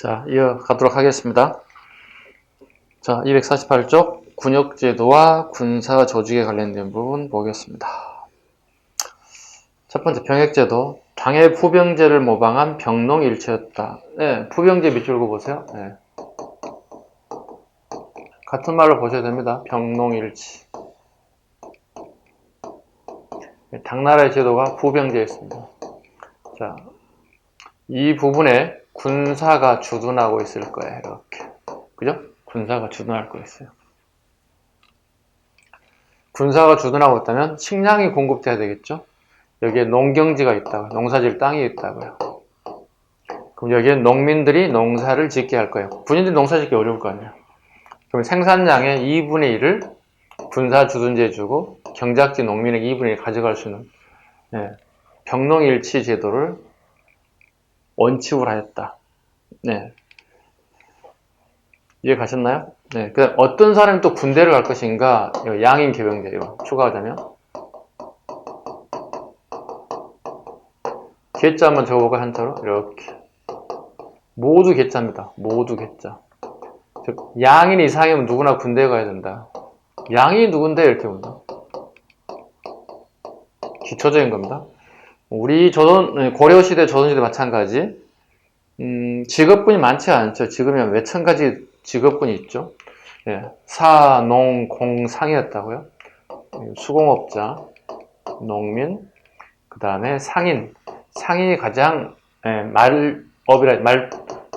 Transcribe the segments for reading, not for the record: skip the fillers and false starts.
자, 이어가도록 하겠습니다. 자, 248쪽 군역제도와 군사 조직에 관련된 부분 보겠습니다. 첫 번째 병역제도, 당해 부병제를 모방한 병농일치였다. 네, 부병제 밑줄 그어보세요. 네. 같은 말로 보셔야 됩니다. 병농일치. 당나라의 제도가 부병제였습니다. 자, 이 부분에 군사가 주둔하고 있을 거예요. 이렇게. 그죠? 군사가 주둔할 거였어요. 군사가 주둔하고 있다면 식량이 공급돼야 되겠죠? 여기에 농경지가 있다고, 농사질 땅이 있다고요. 그럼 여기에 농민들이 농사를 짓게 할 거예요. 군인들이 농사 짓기 어려울 거 아니에요. 그럼 생산량의 2분의 1을 군사 주둔제에 주고 경작지 농민에게 2분의 1 가져갈 수 있는 병농일치 제도를 원칙으로 하였다. 네. 이해 가셨나요? 네. 그 어떤 사람이 또 군대를 갈 것인가? 양인 개병제 이거 추가하자면 개자 한번 적어볼까요? 한자로 이렇게 모두 개자입니다. 모두 개자. 즉 양인 이상이면 누구나 군대에 가야 된다. 양이 누군데 이렇게 본다. 기초적인 겁니다. 우리 고려시대, 조선시대 마찬가지. 직업군이 많지 않죠. 지금이면 몇천 가지 직업군이 있죠. 예, 사, 농, 공, 상이었다고요. 수공업자, 농민, 그 다음에 상인. 상인이 가장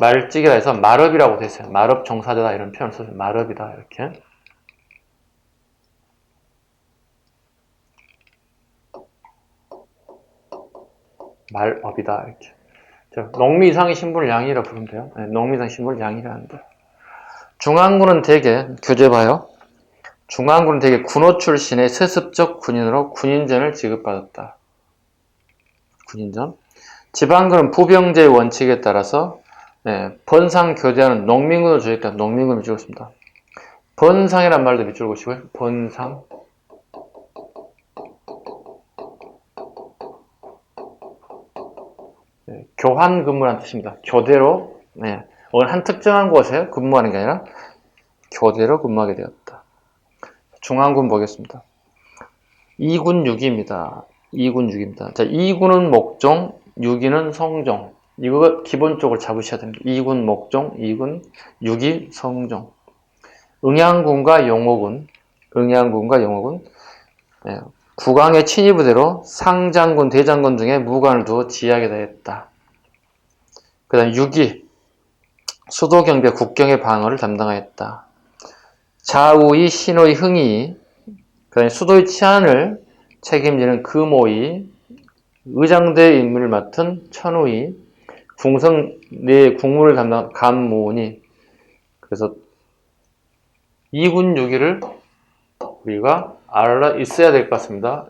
말찍이라 해서 말업이라고 되어 있어요. 말업 종사자다 이런 표현을 써서 말업이다 이렇게. 말업이다 이렇게. 농미 이상의 신분을 양이라 부르면 돼요. 네, 농미 이상 신분을 양이라 하는데. 중앙군은 대개, 교재 봐요. 중앙군은 대개 군호 출신의 세습적 군인으로 군인전을 지급받았다. 군인전. 지방군은 부병제의 원칙에 따라서 번상 교대하는 농민군을 조직했다. 농민군을 밑줄 긋습니다. 번상이란 말도 밑줄 그으시고요. 번상. 교환 근무라는 뜻입니다. 교대로 어느 한 특정한 곳에 근무하는 게 아니라 교대로 근무하게 되었다. 중앙군 보겠습니다. 2군 6위입니다. 2군 6위입니다. 자, 2군은 목종, 6위는 성종. 이거 기본적으로 잡으셔야 됩니다. 2군 목종, 2군 6위 성종. 응양군과 용호군, 국왕의 친위부대로 상장군, 대장군 등의 무관을 두어 지휘하게 되었다. 그 다음 6위 수도 경비, 국경의 방어를 담당하였다. 좌우위, 신호위, 흥위, 그 다음에 수도의 치안을 책임지는 금호위, 의장대의 임무를 맡은 천호위, 궁성 내 국무를 담당 감무원이. 그래서 2군 6위를 우리가 알아 있어야 될 것 같습니다.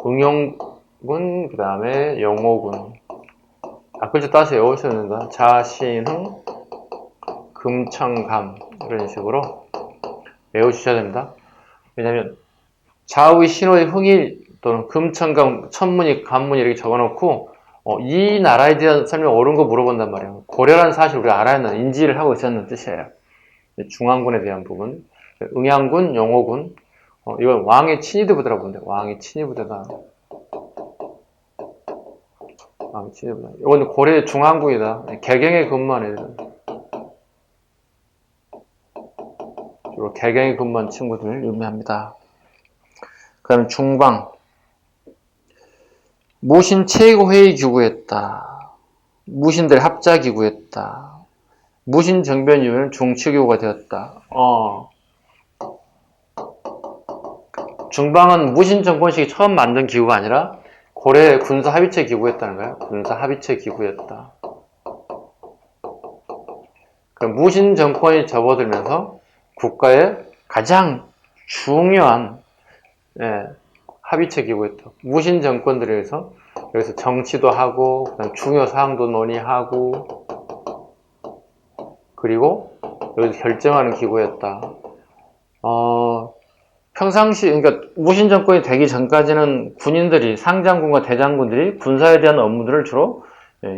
응용군, 그 다음에 영호군. 앞글자 따서 외우셔야 된다. 자신흥, 금청감 이런 식으로 외우셔야 됩니다. 왜냐하면 좌우의 신호의 흥일 또는 금청감, 천문이, 간문이 이렇게 적어놓고 이 나라에 대한 설명 옳은 거 물어본단 말이에요. 고려라는 사실 우리가 알아야 한다. 인지를 하고 있었는 뜻이에요. 중앙군에 대한 부분. 응양군, 영호군. 이건 왕의 친위부대라고 보는데 왕의 친위부대다. 왕의 친위부대. 이건 고려의 중앙군이다. 개경에 근무한 애들은. 주로 개경에 근무한 친구들을 의미합니다. 그 다음에 중방. 무신 최고회의 기구였다. 무신들의 합자 기구였다. 무신 정변 이후에는 중치기구가 되었다. 중방은 무신 정권식이 처음 만든 기구가 아니라 고려 군사 합의체 기구였다는 거예요. 군사 합의체 기구였다. 그럼 무신 정권이 접어들면서 국가의 가장 중요한 합의체 기구였다. 무신 정권들에 의해서 여기서 정치도 하고 그다음 중요 사항도 논의하고 그리고 여기서 결정하는 기구였다. 평상시, 그러니까 무신 정권이 되기 전까지는 군인들이, 상장군과 대장군들이 군사에 대한 업무들을 주로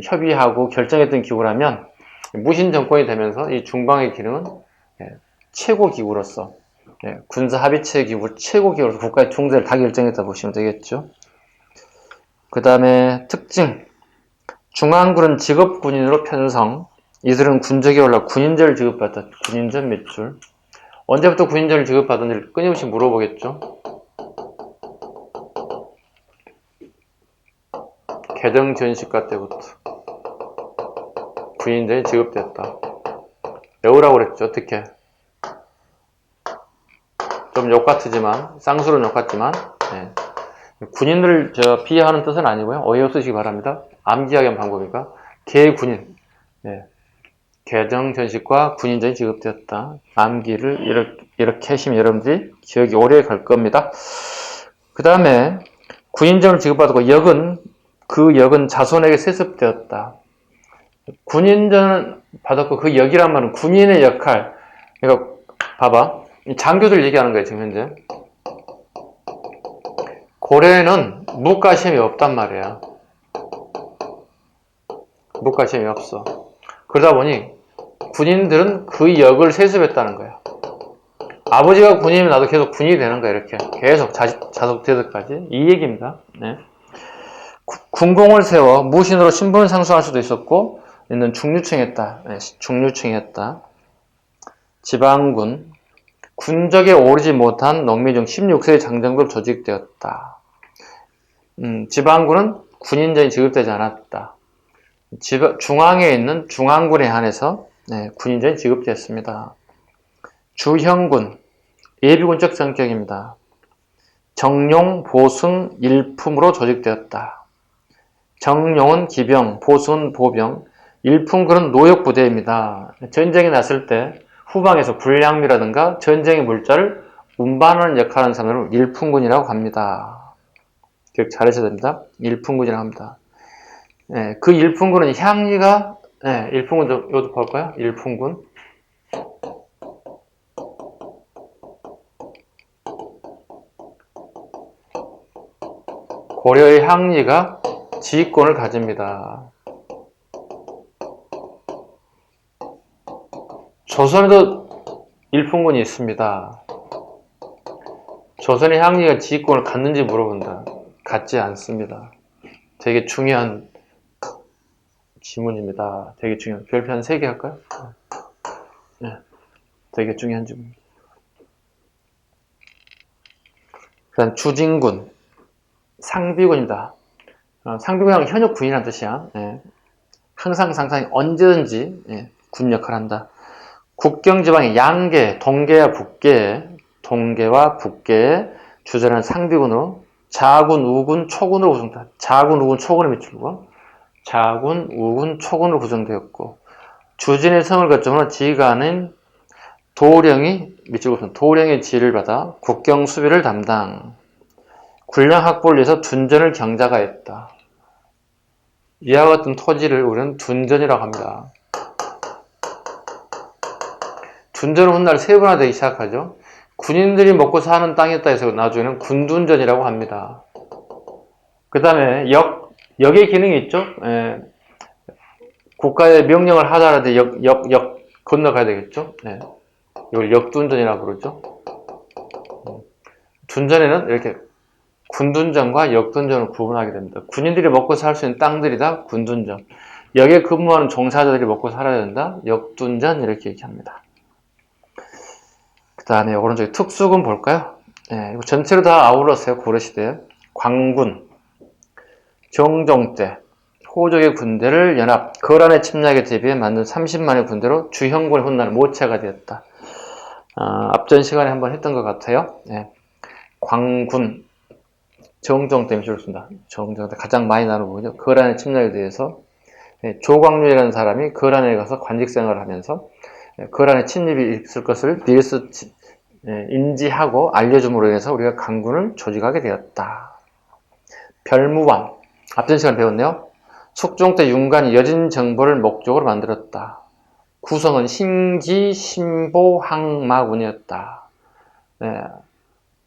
협의하고 결정했던 기구라면 무신 정권이 되면서 이 중방의 기능은 최고 기구로서 군사 합의체 기구 최고 기구로서 국가의 중대를 다 결정했다 보시면 되겠죠. 그 다음에 특징, 중앙군은 직업 군인으로 편성. 이들은 군적에 올라 군인제를 지급받았다. 군인전 몇 줄. 언제부터 군인제를 지급받았는지 끊임없이 물어보겠죠. 개정 전시과 때부터 군인제이 지급되었다. 외우라고 그랬죠. 어떻게? 좀 욕같지만, 쌍수로는 욕같지만, 군인들을 비하하는 뜻은 아니고요. 어이없으시기 바랍니다. 암기하기 한 방법이니까. 개군인. 개정 전시과 군인전이 지급되었다. 암기를 이렇게 하시면 여러분들이 기억이 오래 갈 겁니다. 그 다음에 군인전을 지급받고 그 역은 자손에게 세습되었다. 군인전을 받았고 그 역이란 말은 군인의 역할. 그러니까 봐봐. 장교들 얘기하는 거예요, 지금 현재. 고려에는 무과시험이 없단 말이야. 무과시험이 없어. 그러다 보니 군인들은 그 역을 세습했다는 거야. 아버지가 군인이면 나도 계속 군인이 되는 거야. 이렇게 계속 자속 대덕까지. 이 얘기입니다. 군공을 세워 무신으로 신분을 상수할 수도 있었고 있는 중류층이었다. 중류층이었다. 지방군. 군적에 오르지 못한 농민 중 16세의 장정도 조직되었다. 지방군은 군인전이 지급되지 않았다. 중앙에 있는 중앙군에 한해서 군인전이 지급되었습니다. 주형군, 예비군적 성격입니다. 정용, 보승, 일품으로 조직되었다. 정용은 기병, 보승은 보병, 일품군은 노역부대입니다. 전쟁이 났을 때 후방에서 군량미라든가 전쟁의 물자를 운반하는 역할을 하는 사람을 일품군이라고 합니다. 기억 잘하셔야 됩니다. 일품군이라고 합니다. 그 일품군은 향리가, 일품군 좀, 이것도 볼까요? 일품군. 고려의 향리가 지휘권을 가집니다. 조선에도 일품군이 있습니다. 조선의 향리가 지휘권을 갖는지 물어본다. 갖지 않습니다. 되게 중요한 지문입니다. 되게 중요한. 별표 한 3개 할까요? 되게 중요한 지문. 그 다음 주진군. 상비군입니다. 상비군은 현역군이라는 뜻이야. 항상 언제든지 군 역할을 한다. 국경지방의 양계, 동계와 북계에 주전하는 상비군으로 자군, 우군, 초군으로 구성된다. 자군, 우군, 초군을 밑줄고 자군, 우군, 초군으로 구성되었고 주진의 성을 거점으로 지휘관은 도령이 밑줄고 구성. 도령의 지휘를 받아 국경 수비를 담당. 군량 확보를 위해서 둔전을 경자가했다. 이와 같은 토지를 우리는 둔전이라고 합니다. 둔전은 훗날 세분화되기 시작하죠. 군인들이 먹고 사는 땅이었다 해서 나중에는 군둔전이라고 합니다. 그 다음에 역의 기능이 있죠. 국가의 명령을 하더라도 역 건너가야 되겠죠. 이걸 역둔전이라고 그러죠. 둔전에는 이렇게 군둔전과 역둔전을 구분하게 됩니다. 군인들이 먹고 살 수 있는 땅들이다. 군둔전. 역에 근무하는 종사자들이 먹고 살아야 된다. 역둔전 이렇게 얘기합니다. 그 다음에 오른쪽에 특수군 볼까요? 이거 전체로 다 아울렀어요. 고려시대에. 광군, 정종 때 호족의 군대를 연합, 거란의 침략에 대비해 만든 30만의 군대로 주형군의 훗날 모체가 되었다. 앞전 시간에 한번 했던 것 같아요. 광군, 정종 때 밑줄을 쓴다. 정종 때 가장 많이 나누는 부분이죠. 거란의 침략에 대해서 조광룡이라는 사람이 거란에 가서 관직 생활을 하면서 거란의 침입이 있을 것을 미리서 인지하고 알려줌으로 인해서 우리가 강군을 조직하게 되었다. 별무왕, 앞전 시간에 배웠네요. 숙종 때 윤관이 여진 정보를 목적으로 만들었다. 구성은 신기, 신보, 항마군이었다.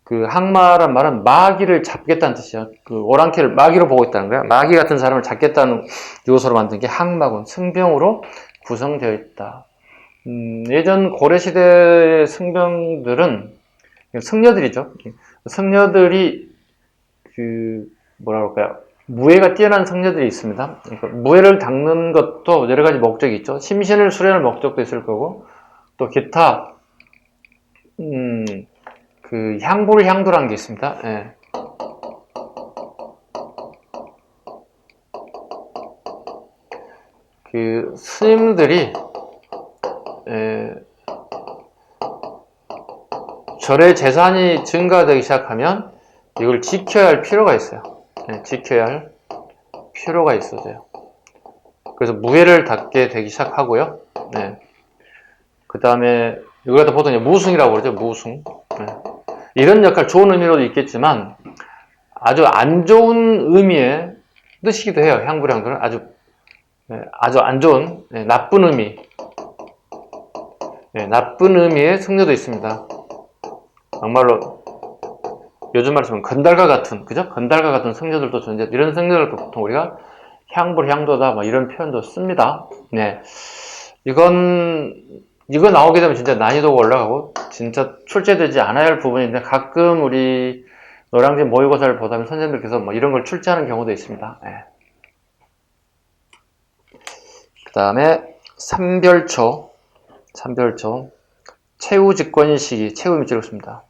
그 항마란 말은 마귀를 잡겠다는 뜻이야. 그 오랑캐를 마귀로 보고 있다는 거야. 마귀 같은 사람을 잡겠다는 요소로 만든 게 항마군, 승병으로 구성되어 있다. 예전 고려시대의 승병들은 승려들이죠. 승려들이 그 뭐라 그럴까요? 무예가 뛰어난 승려들이 있습니다. 그러니까 무예를 닦는 것도 여러 가지 목적이 있죠. 심신을 수련할 목적도 있을 거고, 또 기타 그 향불향도라는 게 있습니다. 예. 그 스님들이 절의 재산이 증가되기 시작하면 이걸 지켜야 할 필요가 있어요. 지켜야 할 필요가 있어져요. 그래서 무예를 닦게 되기 시작하고요. 그 다음에 이걸 갖다 보통 무승이라고 그러죠. 무승. 이런 역할, 좋은 의미로도 있겠지만 아주 안 좋은 의미의 뜻이기도 해요. 향불향도는 아주 안 좋은, 나쁜 의미, 나쁜 의미의 승려도 있습니다. 정말로 요즘 말씀은 건달과 같은, 그죠? 건달과 같은 승려들도 존재. 이런 승려들도 보통 우리가 향불향도다, 뭐 이런 표현도 씁니다. 이거 나오게 되면 진짜 난이도가 올라가고 진짜 출제되지 않아야 할 부분인데 가끔 우리 노량진 모의고사를 보다 보면 선생님들께서 뭐 이런 걸 출제하는 경우도 있습니다. 그 다음에 삼별초, 최우직권시기, 최우 밑줄 긋습니다.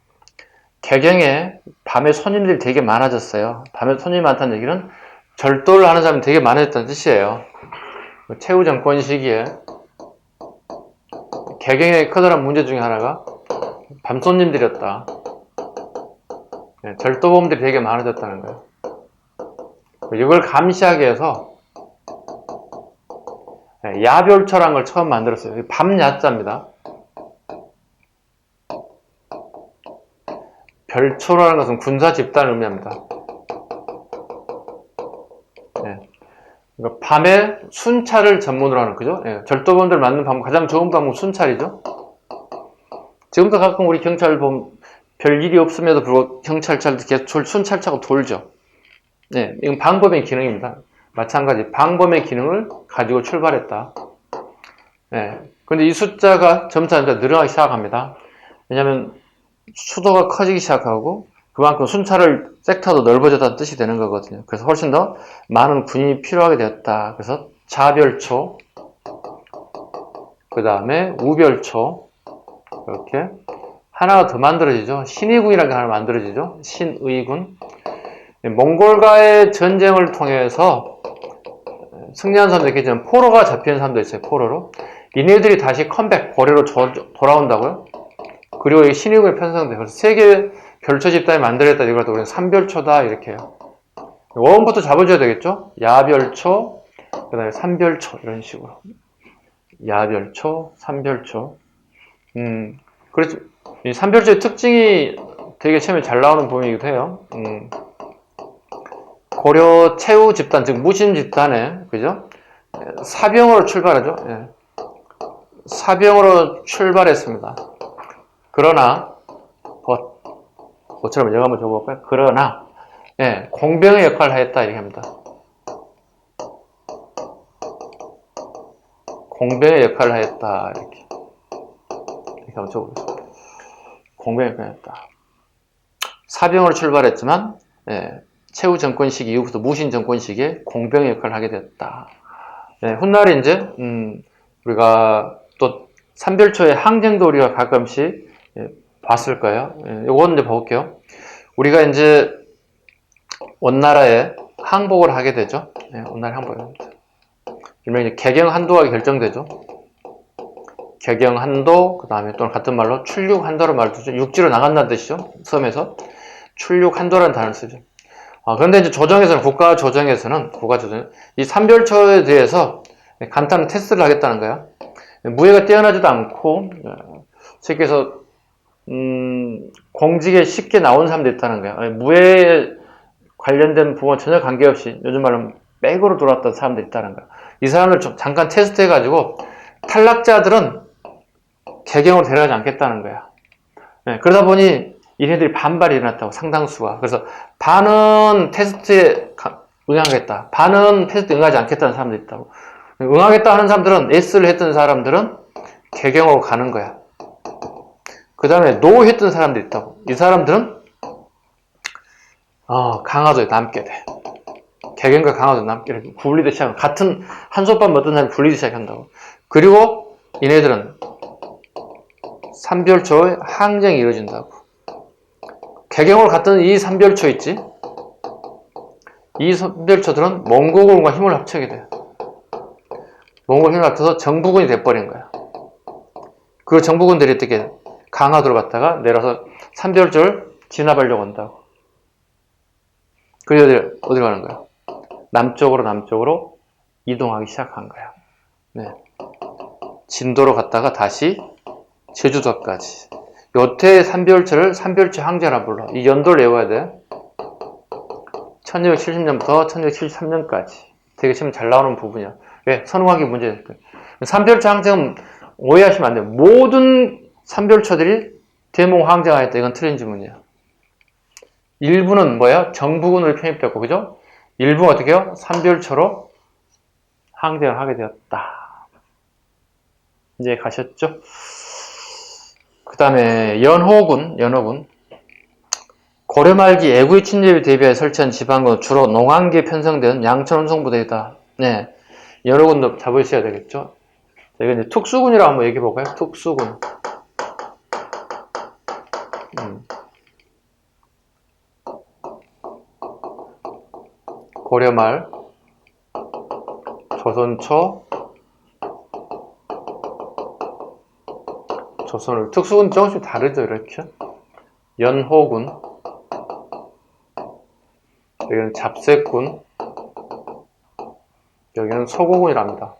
개경에 밤에 손님들이 되게 많아졌어요. 밤에 손님이 많다는 얘기는 절도를 하는 사람이 되게 많아졌다는 뜻이에요. 최우정권 시기에 개경의 커다란 문제 중에 하나가 밤손님들이었다. 절도범들이 되게 많아졌다는 거예요. 이걸 감시하기 위해서 야별초라는 걸 처음 만들었어요. 밤야자입니다. 별초라는 것은 군사 집단을 의미합니다. 그러니까 밤에 순찰을 전문으로 하는, 그죠? 절도범들 맞는 방법, 가장 좋은 방법은 순찰이죠. 지금도 가끔 우리 경찰 보면 별 일이 없음에도 불구하고 경찰차도 계속 순찰차고 돌죠. 이건 방범의 기능입니다. 마찬가지 방범의 기능을 가지고 출발했다. 근데 이 숫자가 점차 늘어나기 시작합니다. 왜냐하면 수도가 커지기 시작하고 그만큼 순찰을 섹터도 넓어졌다는 뜻이 되는 거거든요. 그래서 훨씬 더 많은 군인이 필요하게 되었다. 그래서 자별초, 그 다음에 우별초, 이렇게 하나가 더 만들어지죠. 신의군이라는 게 하나 만들어지죠. 신의군. 몽골과의 전쟁을 통해서 승리한 사람도 있겠지만 포로가 잡히는 사람도 있어요. 포로로. 이네들이 다시 컴백, 고려로 돌아온다고요. 그리고 이 신의군이 편성돼요. 그래서 세계 별초 집단이 만들어졌다. 이걸 또 우리는 삼별초다 이렇게 해요. 원부터 잡아줘야 되겠죠. 야별초, 그 다음에 삼별초 이런 식으로. 야별초, 삼별초. 그렇죠. 이 삼별초의 특징이 되게 처음에 잘 나오는 부분이기도 해요. 고려 최우 집단, 즉 무신 집단에, 그죠? 사병으로 출발하죠. 사병으로 출발했습니다. 그러나 그처럼 영어 한번 적어볼까요? 그러나 공병의 역할을 하였다 이렇게 합니다. 공병의 역할을 하였다 이렇게 한번 적어보겠습니다. 공병의 역할을 하였다. 사병으로 출발했지만 최후 정권 시기 이후부터 무신 정권 시기에 공병의 역할을 하게 되었다. 훗날에 이제 우리가 또 삼별초의 항쟁도 우리가 가끔씩 봤을 거예요. 요거는 이제 볼게요. 우리가 이제 원나라에 항복을 하게 되죠. 원나라에 항복을 합니다. 일명 이제 개경한도가 결정되죠. 개경한도, 그 다음에 또는 같은 말로 출륙한도라는 말을 쓰죠. 육지로 나간다는 뜻이죠. 섬에서. 출륙한도라는 단어를 쓰죠. 그런데 이제 조정에서는, 국가 조정에서는 이 삼별초에 대해서 간단한 테스트를 하겠다는 거예요. 무예가 뛰어나지도 않고, 쉽게 해서, 공직에 쉽게 나온 사람도 있다는 거예요. 무예에 관련된 부분과 전혀 관계없이 요즘 말로 백으로 돌아왔던 사람도 있다는 거예요. 이 사람을 좀 잠깐 테스트해가지고 탈락자들은 개경으로 데려가지 않겠다는 거야. 그러다 보니 얘네들이 반발이 일어났다고, 상당수가. 그래서 반은 테스트에 응하겠다, 반은 테스트에 응하지 않겠다는 사람들이 있다고. 응하겠다 하는 사람들은, S를 했던 사람들은 개경으로 가는 거야. 그 다음에 NO 했던 사람들이 있다고. 이 사람들은 강화도에 남게 돼. 개경과 강화도에 남게 돼. 굴리기 시작한, 같은 한솥밥 먹던 사람이 굴리기 시작한다고. 그리고 얘네들은 3별초의 항쟁이 이루어진다고. 개경으로 갔던 이 3별초 있지? 이 3별초들은 몽고군과 힘을 합치게 돼. 몽골 힘을 합쳐서 정부군이 돼버린 거야. 그 정부군들이 어떻게 강화도로 갔다가 내려서 3별초를 진압하려고 한다고. 그래서 어디로 가는 거야? 남쪽으로 이동하기 시작한 거야. 네. 진도로 갔다가 다시 제주도까지. 요때 3별초를 3별초 항쟁이라 불러. 이 연도를 외워야 돼. 1270년부터 1273년까지. 되게 시험 잘 나오는 부분이야. 왜? 선후관계 문제. 3별초 항쟁은 오해하시면 안 돼요. 모든 3별초들이 대몽 항쟁하였다. 이건 틀린 질문이야. 일부는 뭐야? 정부군으로 편입됐고, 그죠? 일부가 어떻게 해요? 3별초로 항쟁을 하게 되었다. 이제 가셨죠? 그 다음에 연호군. 고려 말기 애구의 침입에 대비해 설치한 지방군, 주로 농안기에 편성된 양천 운송부대이다. 네. 연호군도 잡으셔야 되겠죠? 자, 이건 이제 특수군이라고 한번 얘기해 볼까요? 특수군. 고려 말, 조선을, 특수군 조금씩 다르죠, 이렇게. 연호군, 여기는 잡새군, 여기는 서고군이랍니다.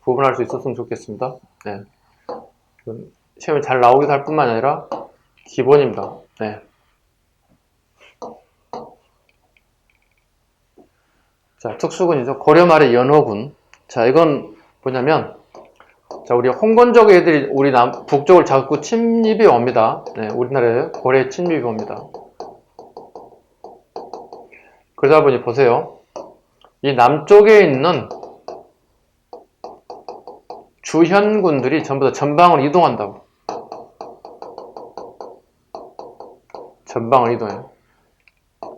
구분할 수 있었으면 좋겠습니다. 네. 시험에 잘 나오기도 할 뿐만 아니라 기본입니다. 네. 자, 특수군이죠. 고려 말의 연호군. 자, 이건 뭐냐면, 자, 우리 홍건적 애들이 우리 북쪽을 자꾸 침입이 옵니다. 네, 우리나라에 고려에 침입이 옵니다. 그러다 보니 보세요. 이 남쪽에 있는 주현군들이 전부 다 전방으로 이동한다고. 전방으로 이동해요.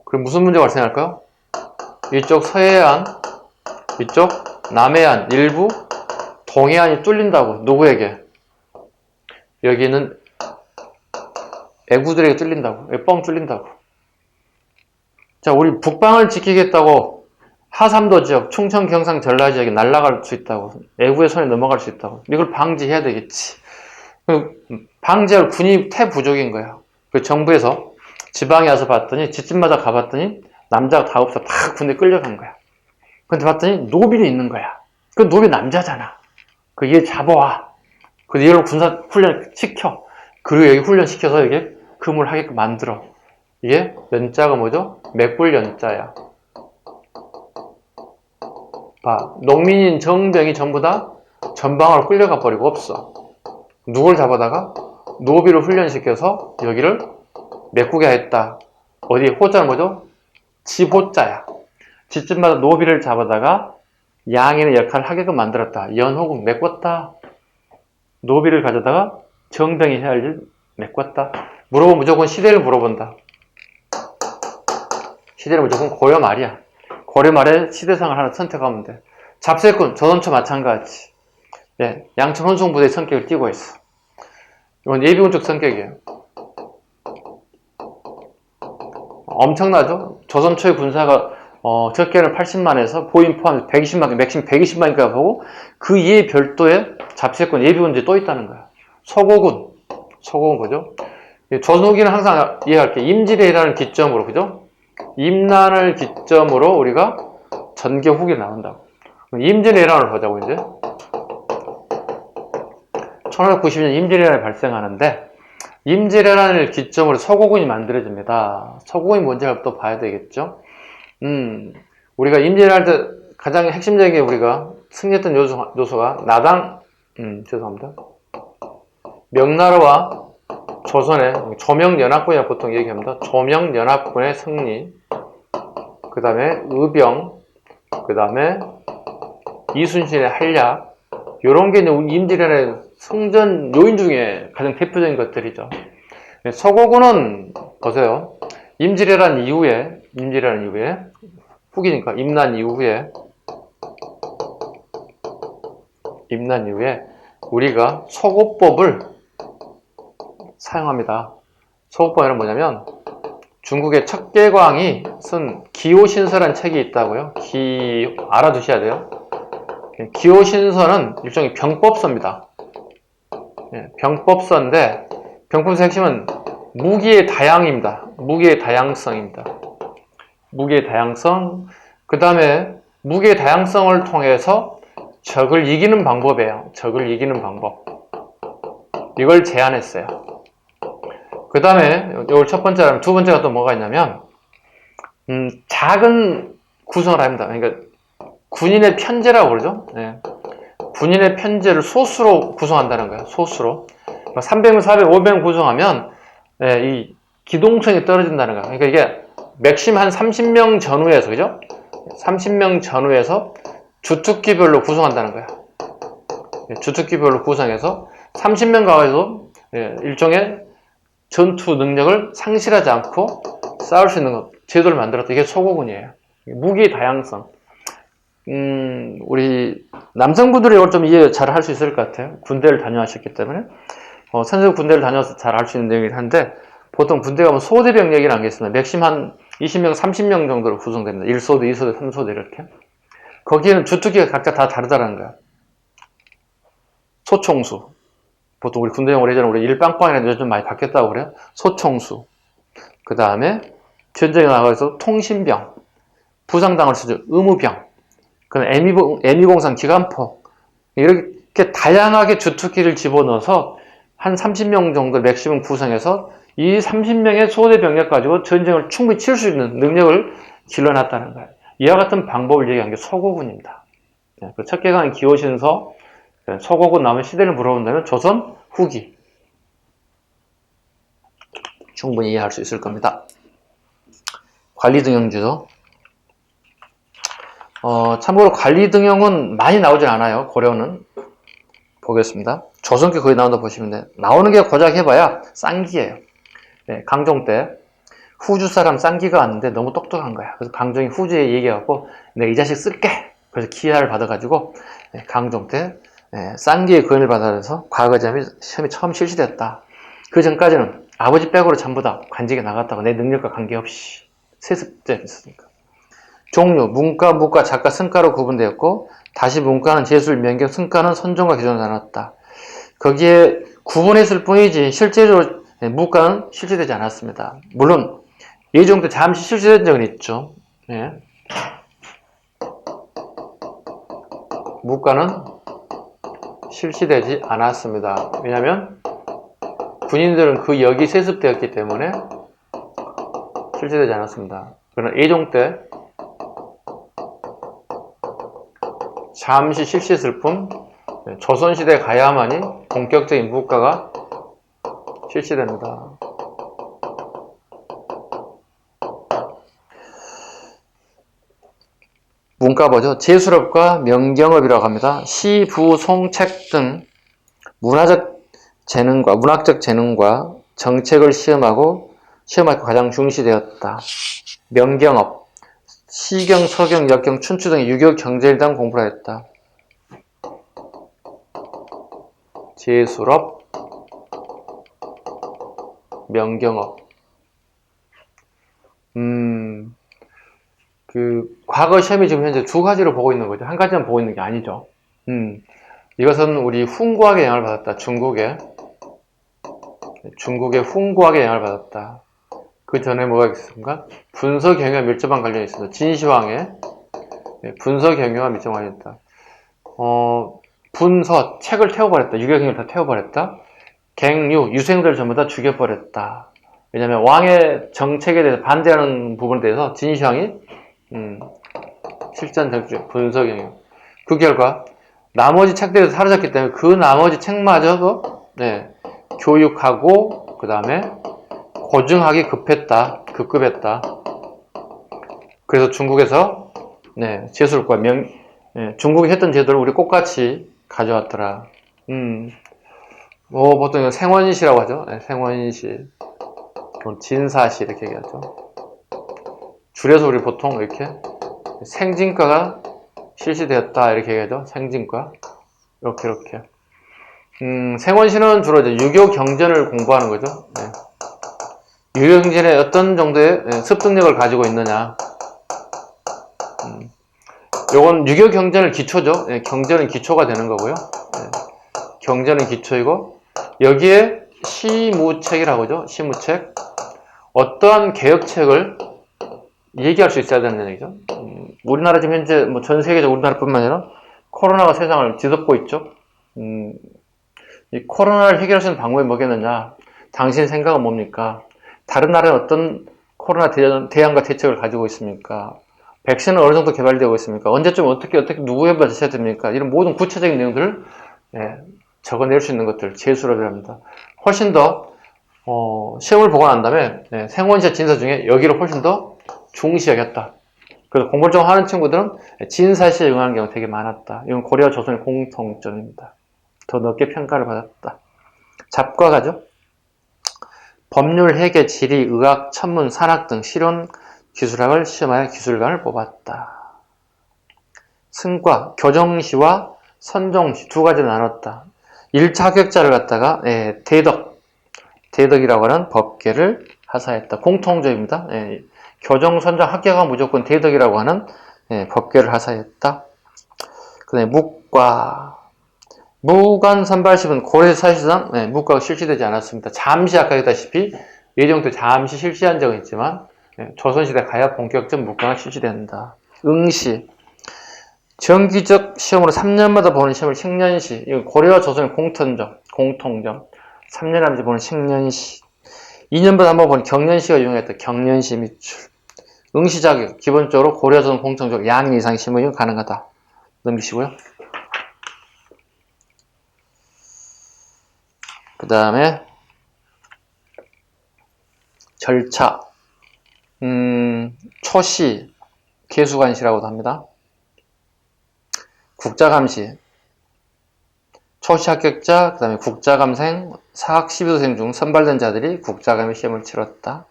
그럼 무슨 문제가 발생할까요? 이쪽 서해안, 이쪽 남해안, 일부 동해안이 뚫린다고. 누구에게? 여기는 애구들에게 뚫린다고. 뻥 뚫린다고. 자, 우리 북방을 지키겠다고 하삼도 지역, 충청, 경상, 전라 지역에 날아갈 수 있다고. 애구의 손에 넘어갈 수 있다고. 이걸 방지해야 되겠지. 방지할 군이 태부족인 거야. 그 정부에서 지방에 와서 봤더니, 집집마다 가봤더니 남자가 다 없어. 다 군대 끌려간 거야. 근데 봤더니 노비는 있는 거야. 그 노비 남자잖아. 그 얘 잡아와. 그 얘를 군사 훈련 시켜. 그리고 여기 훈련 시켜서 이게 금을 하게끔 만들어. 이게 연자가 뭐죠? 맥불 연자야. 봐, 농민인 정병이 전부 다 전방으로 끌려가 버리고 없어. 누굴 잡아다가 노비를 훈련시켜서 여기를 메꾸게 했다. 어디 호자는 뭐죠? 지호자야. 집집마다 노비를 잡아다가 양인의 역할을 하게끔 만들었다. 연호군 메꿨다. 노비를 가져다가 정병이 해야 할 일 메꿨다. 물어보면 무조건 시대를 물어본다. 시대는 무조건 고려 말이야. 고려 말에 시대상을 하나 선택하면 돼. 잡새군, 조선초 마찬가지. 예, 양천 혼송부대의 성격을 띠고 있어. 이건 예비군적 성격이에요. 엄청나죠? 조선초의 군사가 적게는 80만에서 보인 포함해서 120만, 맥심 120만인가 보고 그 이에 별도의 잡새군 예비군들이 또 있다는 거야. 서고군 뭐죠? 조선 후기는 항상 이해할게. 임진왜란을 기점으로, 그죠? 임난을 기점으로 우리가 전개 후기를 나눈다고. 임진왜란을 보자고, 이제. 1592년 임진왜란이 발생하는데, 임진왜란을 기점으로 서고군이 만들어집니다. 서고군이 뭔지를 또 봐야 되겠죠? 우리가 임진왜란 때 가장 핵심적인 우리가 승리했던 요소가 죄송합니다. 명나라와 조선의 조명연합군이라고 보통 얘기합니다. 조명연합군의 승리, 그 다음에 의병, 그 다음에 이순신의 한략, 요런 게 임진왜란의 성전 요인 중에 가장 대표적인 것들이죠. 서고군은 보세요. 임진왜란 이후에 후기니까 임난 이후에 우리가 소고법을 사용합니다. 소고법은 뭐냐면 중국의 척계광이 쓴 기호신서라는 책이 있다고요. 알아두셔야 돼요. 기호신서는 일종의 병법서입니다. 병법서인데 병법서 핵심은 무기의 다양입니다. 무기의 다양성입니다. 무기의 다양성, 그 다음에 무기의 다양성을 통해서 적을 이기는 방법이에요. 적을 이기는 방법. 이걸 제안했어요. 그 다음에 이걸 첫 번째라면 두 번째가 또 뭐가 있냐면 작은 구성을 합니다. 그러니까 군인의 편제라고 그러죠. 네. 군인의 편제를 소수로 구성한다는 거예요. 소수로 300명, 400, 500명 구성하면 이 기동성이 떨어진다는 거예요. 그러니까 이게 맥심 한 30명 전후에서, 그죠? 30명 전후에서 주특기별로 구성한다는 거야. 주특기별로 구성해서 30명 가가지고 일종의 전투 능력을 상실하지 않고 싸울 수 있는 것, 제도를 만들었다. 이게 소고군이에요. 무기의 다양성. 우리 남성분들이 이걸 좀 이해 잘 할 수 있을 것 같아요. 군대를 다녀왔셨기 때문에. 선생님 군대를 다녀와서 잘 할 수 있는 내용이긴 한데, 보통 군대 가면 소대병력이라는 게 있습니다. 맥심 한 20명, 30명 정도로 구성됩니다. 1소대, 2소대, 3소대 이렇게. 거기에는 주특기가 각자 다 다르다는 거야. 소총수. 보통 우리 군대 용어로 예전에 우리 일빵빵이라는 요즘 많이 바뀌었다고 그래요. 소총수. 그 다음에 전쟁에 나가서 통신병. 부상당할 수 있는 의무병. 그다음 M203 기관포. 이렇게 다양하게 주특기를 집어넣어서 한 30명 정도 맥시멈 구성해서 이 30명의 소대 병력 가지고 전쟁을 충분히 칠 수 있는 능력을 길러놨다는 거예요. 이와 같은 방법을 얘기한 게 소고군입니다. 척계강 기호신서, 소고군 남은 시대를 물어본다면 조선 후기. 충분히 이해할 수 있을 겁니다. 관리등용제도. 참고로 관리등용은 많이 나오진 않아요. 고려는. 보겠습니다. 조선기 거의 나온다 보시면 돼요. 나오는 게 고작 해봐야 쌍기예요. 강종 때 후주 사람 쌍기가 왔는데 너무 똑똑한 거야. 그래서 강종이 후주에 얘기하고 내가 이 자식 쓸게. 그래서 기하를 받아가지고 강종 때 쌍기의 권위를 받아서 과거점이 시험이 처음 실시됐다. 그 전까지는 아버지 백으로 전부 다 관직에 나갔다고 내 능력과 관계없이 세습제 있었으니까. 종류, 문과, 무과, 작가, 승과로 구분되었고 다시 문과는 제술, 명경, 승과는 선종과 기존을 나눴다. 거기에 구분했을 뿐이지 실제로 무과는 실시되지 않았습니다. 물론 예종 때 잠시 실시된 적은 있죠. 무과는 실시되지 않았습니다. 왜냐하면 군인들은 그 역이 세습되었기 때문에 실시되지 않았습니다. 그러나 예종 때 잠시 실시했을 뿐 조선시대에 가야만이 본격적인 무과가 실시됩니다. 문과보죠. 제술업과 명경업이라고 합니다. 시, 부, 송, 책 등 문학적 재능과 정책을 시험하고 가장 중시되었다. 명경업, 시경, 서경, 역경, 춘추 등의 유교 경제에 대한 공부를 했다. 제술업, 명경업. 과거 시험이 지금 현재 두 가지로 보고 있는 거죠. 한 가지만 보고 있는 게 아니죠. 이것은 우리 훈구학의 영향을 받았다. 중국의 훈구학의 영향을 받았다. 그 전에 뭐가 있습니까? 분서경유와 밀접한 관련이 있습니다. 진시황의 분서경유와 밀접한 관련이 있다. 분서, 책을 태워버렸다. 유교경을 다 태워버렸다. 갱유, 유생들 전부 다 죽여버렸다. 왜냐하면 왕의 정책에 대해서 반대하는 부분에 대해서 진시황이 실전 정책, 분서경유. 그 결과 나머지 책들에서 사라졌기 때문에 그 나머지 책마저도 교육하고 그 다음에 고증하기 급했다, 급급했다. 그래서 중국에서 제술과 중국이 했던 제도를 우리 똑같이 가져왔더라. 보통 생원시라고 하죠. 생원시, 진사시 이렇게 얘기하죠. 줄여서 우리 보통 이렇게 생진과가 실시되었다 이렇게 얘기하죠. 생진과 이렇게. 생원시는 주로 이제 유교 경전을 공부하는 거죠. 유교 경전에 어떤 정도의 습득력을 가지고 있느냐. 요건 유교 경전을 기초죠. 경전은 기초가 되는 거고요. 경전은 기초이고, 여기에 시무책이라고 하죠. 시무책. 어떠한 개혁책을 얘기할 수 있어야 되는 얘기죠. 우리나라 지금 현재 뭐 전 세계적 우리나라뿐만 아니라 코로나가 세상을 뒤덮고 있죠. 이 코로나를 해결할 수 있는 방법이 뭐겠느냐? 당신 생각은 뭡니까? 다른 나라는 어떤 코로나 대안과 대책을 가지고 있습니까? 백신은 어느 정도 개발되고 있습니까? 언제쯤 어떻게 누구에 맞으셔야 됩니까? 이런 모든 구체적인 내용들을 적어낼 수 있는 것들, 제수업이라 합니다. 훨씬 더 시험을 보고 난 다음에 생원시와 진사 중에 여기를 훨씬 더 중시하겠다. 그래서 공부를 좀 하는 친구들은 진사시에 응하는 경우가 되게 많았다. 이건 고려와 조선의 공통점입니다. 더 높게 평가를 받았다. 잡과가죠. 법률, 회계, 지리, 의학, 천문, 산학 등 실용 기술학을 시험하여 기술관을 뽑았다. 승과, 교정시와 선종시 두 가지로 나눴다. 1차 합격자를 갖다가 대덕이라고 하는 법계를 하사했다. 공통점입니다. 교정, 선정 합격하면 무조건 대덕이라고 하는 법계를 하사했다. 그 다음에 묵과, 무관 선발십은 고려 사실상 묵과가 실시되지 않았습니다. 잠시 아까 했다시피 예정 때 잠시 실시한 적은 있지만 조선시대 가야 본격적 묵과가 실시된다. 응시, 정기적 시험으로 3년마다 보는 시험을 식년시, 이건 고려와 조선의 공통점. 3년에 한 번 보는 식년시. 2년마다 한 번 보는 경년시가 유용했다. 경년시 밑줄. 응시 자격, 기본적으로 고려와 조선 공통적으로 양인 이상 시험이 가능하다. 넘기시고요. 그 다음에 절차, 초시, 계수관시라고도 합니다. 국자감시, 초시 합격자, 그 다음에 국자감생, 사학 12도생 중 선발된 자들이 국자감의 시험을 치렀다.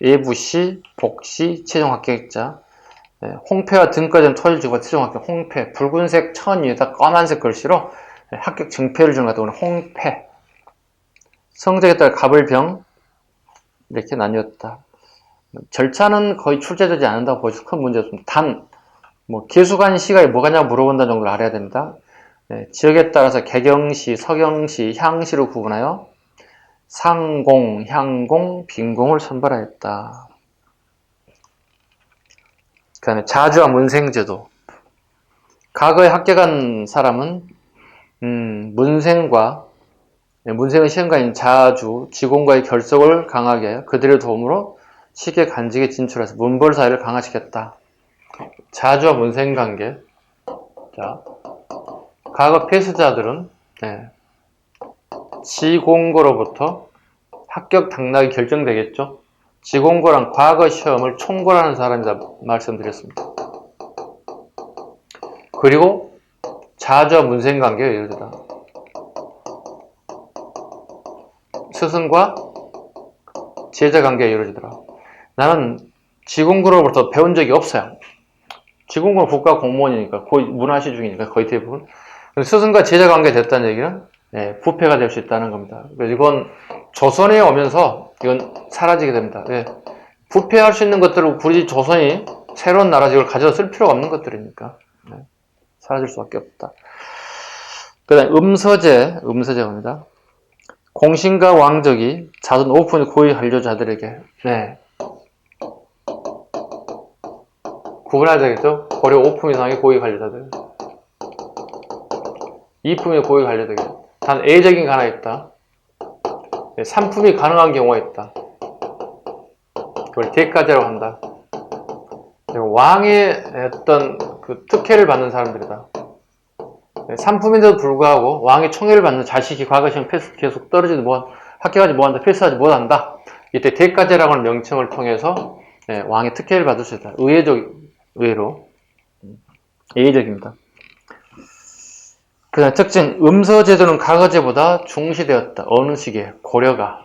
예부시, 복시, 최종 합격자, 홍패와 등까지는 토일지고 최종 합격, 홍패, 붉은색 천 위에다 까만색 글씨로 합격 증패를 주는 것 같아요. 홍패. 성적에 따라 갑을병 이렇게 나뉘었다. 절차는 거의 출제되지 않는다고 보여서 큰 문제 없습니다. 단, 계수관시가 뭐가냐고 물어본다는 정도를 알아야 됩니다. 지역에 따라서 개경시, 서경시, 향시로 구분하여 상공, 향공, 빈공을 선발하였다. 그 다음에 자주와 문생제도. 과거에 합격한 사람은 문생의 시험관인 자주, 직원과의 결속을 강하게 하여 그들의 도움으로 쉽게 간직에 진출해서 문벌 사회를 강화시켰다. 자주와 문생 관계. 자, 과거 폐수자들은 지공고로부터 합격 당락이 결정되겠죠. 지공고란 과거 시험을 총괄하는 사람이다 말씀드렸습니다. 그리고 자주와 문생 관계가 예를 들어 스승과 제자 관계가 이루어지더라. 나는 지공고로부터 배운 적이 없어요. 지공고는 국가 공무원이니까 거의 문화시 중이니까 거의 대부분. 스승과 제자 관계 됐다는 얘기는 부패가 될 수 있다는 겁니다. 그래서 이건 조선에 오면서 이건 사라지게 됩니다. 부패할 수 있는 것들을 굳이 조선이 새로운 나라직을 가져다 쓸 필요가 없는 것들이니까 사라질 수밖에 없다. 그 다음에 음서제입니다. 공신과 왕족이 자손 오픈의 고위 관료자들에게 구분해야 되겠죠? 고려 5품 이상의 고위 관료자들, 2품의 고위 관료자들, 단 A적인 게 하나 있다. 3품이 가능한 경우가 있다. 그걸 대가제라고 한다. 왕의 어떤 그 특혜를 받는 사람들이다. 3품인데도 불구하고 왕의 총애를 받는 자식이 과거 시험 패스 계속 떨어지는 합격하지 못한다, 필수하지 못한다. 이때 대가제라고 하는 명칭을 통해서 왕의 특혜를 받을 수 있다. 의외로 예의적입니다. 그 다음 특징, 음서제도는 가거제보다 중시되었다. 어느 시기에? 고려가.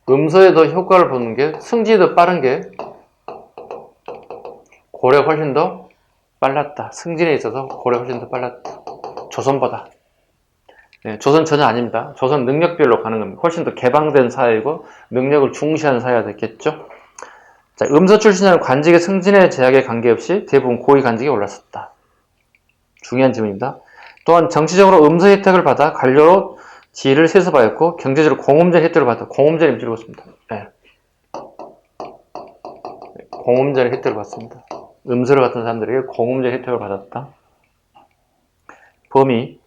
음서에 더 효과를 보는 게, 승진이 더 빠른 게 고려가 훨씬 더 빨랐다. 승진에 있어서 고려가 훨씬 더 빨랐다. 조선보다. 조선 전혀 아닙니다. 조선 능력별로 가는 겁니다. 훨씬 더 개방된 사회이고 능력을 중시하는 사회가 됐겠죠. 자, 음서 출신자는 관직의 승진의 제약에 관계없이 대부분 고위 관직에 올랐었다. 중요한 질문입니다. 또한 정치적으로 음서 혜택을 받아 관료로 지위를 세서받았고 경제적으로 공음전 혜택을 받아 공음전을 입증했습니다. 공음전의 혜택을 받습니다. 음서를 갖춘 사람들에게 공음전 혜택을 받았다. 범위,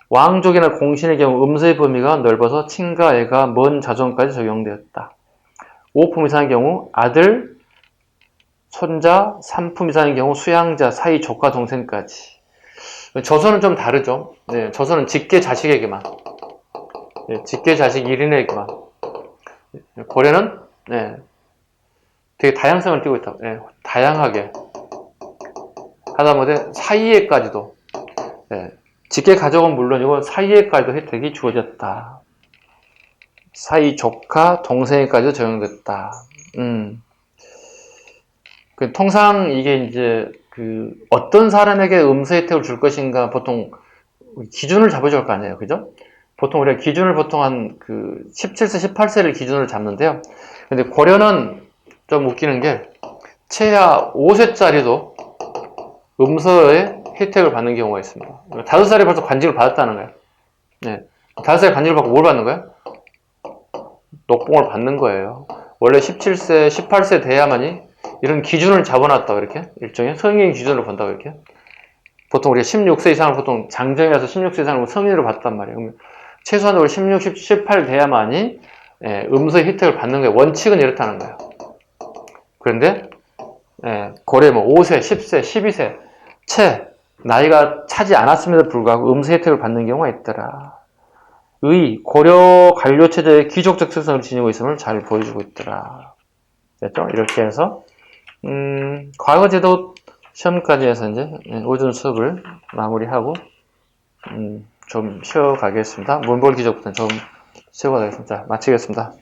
왕족이나 공신의 경우 음서의 범위가 넓어서 친가, 애가, 먼 자손까지 적용되었다. 5품 이상의 경우 아들, 손자, 3품 이상의 경우 수양자, 사이, 조카, 동생까지. 조선은 좀 다르죠. 조선은 직계 자식에게만, 직계 자식 1인에게만. 고려는 되게 다양성을 띠고 있다. 다양하게 하다못해 사이에까지도, 직계 가족은 물론이고 사이에까지도 혜택이 주어졌다. 사이, 조카, 동생에까지도 적용됐다. 통상 이게 이제 어떤 사람에게 음서 혜택을 줄 것인가 보통 기준을 잡아줄 거 아니에요, 그죠? 보통 우리가 기준을 보통 한 17세, 18세를 기준으로 잡는데요. 근데 고려는 좀 웃기는 게 최하 5세짜리도 음서의 혜택을 받는 경우가 있습니다. 5살에 벌써 관직을 받았다는 거예요. 5살에 관직을 받고 뭘 받는 거예요? 녹봉을 받는 거예요. 원래 17세, 18세 돼야만이 이런 기준을 잡아놨다고 이렇게 일종의 성인 기준으로 본다고 이렇게 보통 우리가 16세 이상을 보통 장정이라서 16세 이상을 성인으로 봤단 말이에요. 그러면 최소한으로 16, 18 돼야만이 음서의 혜택을 받는 거예요. 원칙은 이렇다는 거예요. 그런데 고려 5세, 10세, 12세 채 나이가 차지 않았음에도 불구하고 음서 혜택을 받는 경우가 있더라. 고려 관료 체제의 귀족적 특성을 지니고 있음을 잘 보여주고 있더라. 됐죠? 이렇게 해서 과거제도 시험까지 해서 이제 오전 수업을 마무리하고 좀 쉬어가겠습니다. 문벌 귀족부터는 좀 쉬어가겠습니다. 자, 마치겠습니다.